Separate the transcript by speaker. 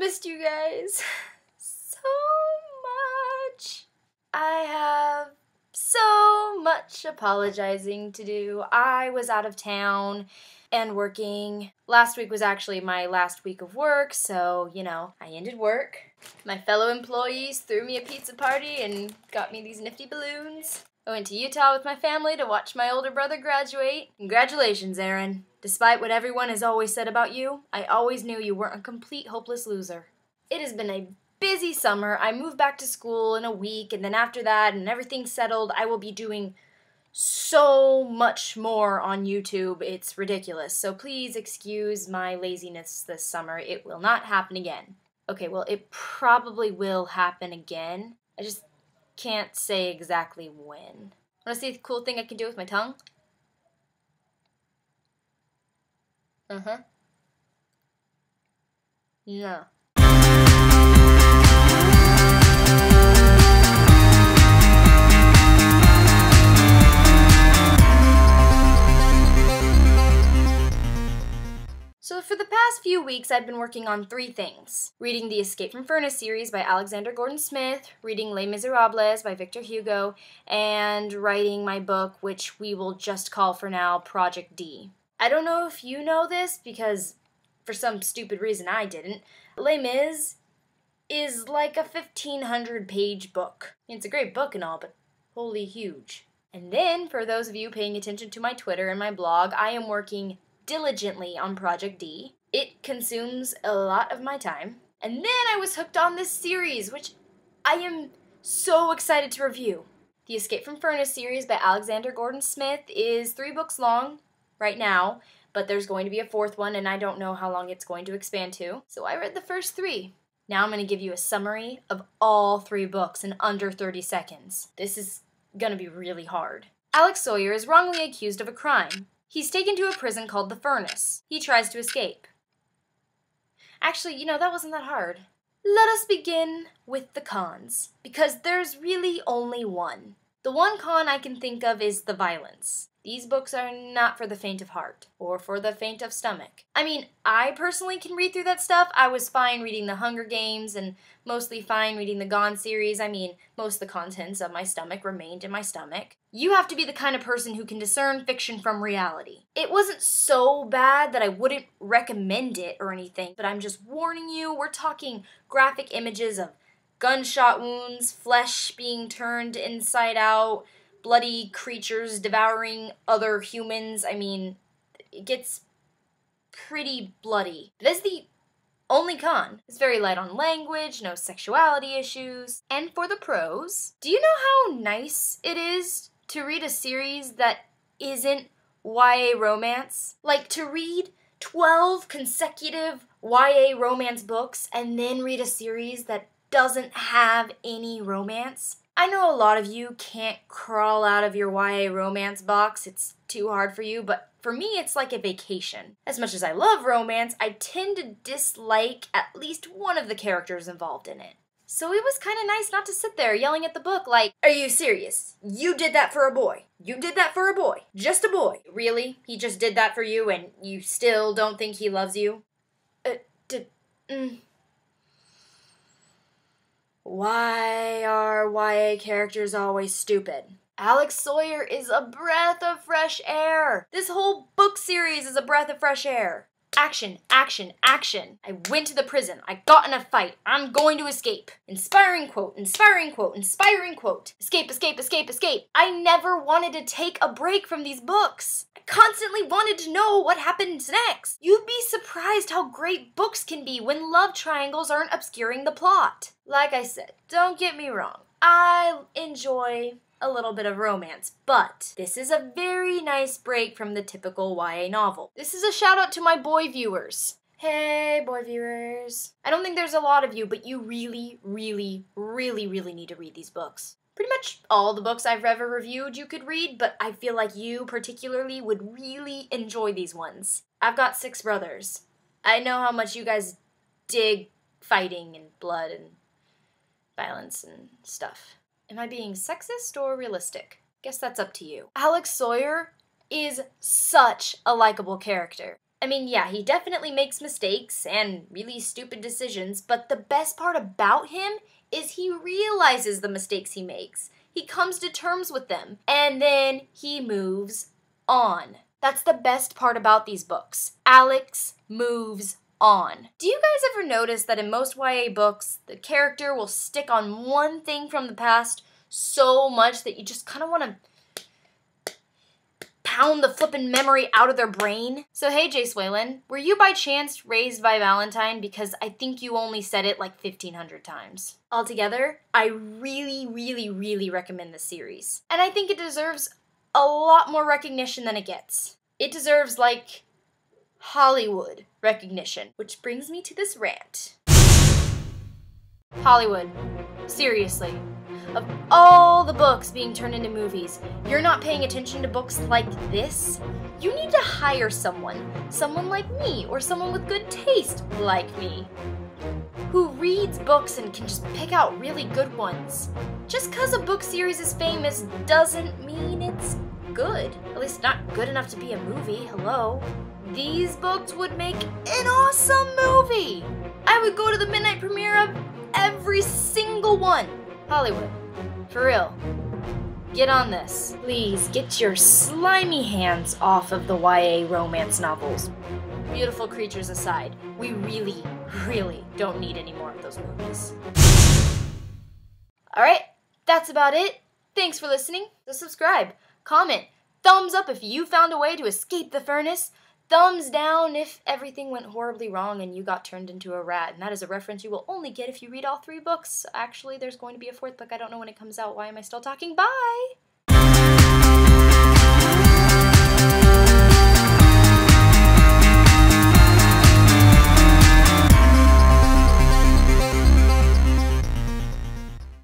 Speaker 1: missed you guys so much. I have so much apologizing to do. I was out of town and working. Last week was actually my last week of work, so, you know, I ended work. My fellow employees threw me a pizza party and got me these nifty balloons. I went to Utah with my family to watch my older brother graduate. Congratulations, Aaron. Despite what everyone has always said about you, I always knew you weren't a complete hopeless loser. It has been a busy summer. I moved back to school in a week, and then after that and everything's settled, I will be doing so much more on YouTube. It's ridiculous. So please excuse my laziness this summer. It will not happen again. Okay, well, it probably will happen again. I just can't say exactly when. Want to see the cool thing I can do with my tongue? No. So for the past few weeks, I've been working on 3 things. Reading the Escape from Furnace series by Alexander Gordon Smith, reading Les Miserables by Victor Hugo, and writing my book, which we will just call for now Project D. I don't know if you know this, because for some stupid reason I didn't. Les Mis is like a 1,500-page book. It's a great book and all, but holy huge. And then, for those of you paying attention to my Twitter and my blog, I am working diligently on Project D. It consumes a lot of my time. And then I was hooked on this series, which I am so excited to review. The Escape from Furnace series by Alexander Gordon Smith is 3 books long right now, but there's going to be a 4th one, and I don't know how long it's going to expand to. So I read the first 3. Now I'm going to give you a summary of all 3 books in under 30 seconds. This is going to be really hard. Alex Sawyer is wrongly accused of a crime. He's taken to a prison called the Furnace. He tries to escape. Actually, you know, that wasn't that hard. Let us begin with the cons, because there's really only one. The one con I can think of is the violence. These books are not for the faint of heart, or for the faint of stomach. I mean, I personally can read through that stuff. I was fine reading The Hunger Games, and mostly fine reading the Gone series. I mean, most of the contents of my stomach remained in my stomach. You have to be the kind of person who can discern fiction from reality. It wasn't so bad that I wouldn't recommend it or anything, but I'm just warning you, we're talking graphic images of gunshot wounds, flesh being turned inside out, bloody creatures devouring other humans. I mean, it gets pretty bloody. That's the only con. It's very light on language, no sexuality issues. And for the pros, do you know how nice it is to read a series that isn't YA romance? Like, to read 12 consecutive YA romance books and then read a series that doesn't have any romance? I know a lot of you can't crawl out of your YA romance box. It's too hard for you, but for me, it's like a vacation. As much as I love romance, I tend to dislike at least one of the characters involved in it. So it was kind of nice not to sit there yelling at the book like, "Are you serious? You did that for a boy. You did that for a boy. Just a boy. Really? He just did that for you and you still don't think he loves you?" Why are YA characters always stupid? Alex Sawyer is a breath of fresh air. This whole book series is a breath of fresh air. Action, action, action. I went to the prison. I got in a fight. I'm going to escape. Inspiring quote, inspiring quote, inspiring quote. Escape, escape, escape, escape. I never wanted to take a break from these books. I constantly wanted to know what happens next. You'd be surprised how great books can be when love triangles aren't obscuring the plot. Like I said, don't get me wrong. I enjoy a little bit of romance, but this is a very nice break from the typical YA novel. This is a shout out to my boy viewers. Hey, boy viewers. I don't think there's a lot of you, but you really, really, really, really need to read these books. Pretty much all the books I've ever reviewed you could read, but I feel like you particularly would really enjoy these ones. I've got 6 brothers. I know how much you guys dig fighting and blood and violence and stuff. Am I being sexist or realistic? Guess that's up to you. Alex Sawyer is such a likable character. I mean, yeah, he definitely makes mistakes and really stupid decisions, but the best part about him is he realizes the mistakes he makes. He comes to terms with them, and then he moves on. That's the best part about these books. Alex moves on. Do you guys ever notice that in most YA books, the character will stick on one thing from the past so much that you just kind of want to pound the flippin' memory out of their brain? So hey, Jay Swalen, were you by chance raised by Valentine? Because I think you only said it like 1,500 times. Altogether, I really, really, really recommend this series. And I think it deserves a lot more recognition than it gets. It deserves, like, Hollywood recognition. Which brings me to this rant. Hollywood. Seriously. Of all the books being turned into movies, you're not paying attention to books like this? You need to hire someone like me, or someone with good taste like me, who reads books and can just pick out really good ones. Just because a book series is famous doesn't mean it's good. At least not good enough to be a movie, hello? These books would make an awesome movie! I would go to the midnight premiere of every single one. Hollywood, for real, get on this. Please get your slimy hands off of the YA romance novels. Beautiful creatures aside, we really, really don't need any more of those movies. Alright, that's about it. Thanks for listening. So subscribe, comment, thumbs up if you found a way to escape the furnace, thumbs down if everything went horribly wrong and you got turned into a rat. And that is a reference you will only get if you read all 3 books. Actually, there's going to be a 4th book. I don't know when it comes out. Why am I still talking? Bye!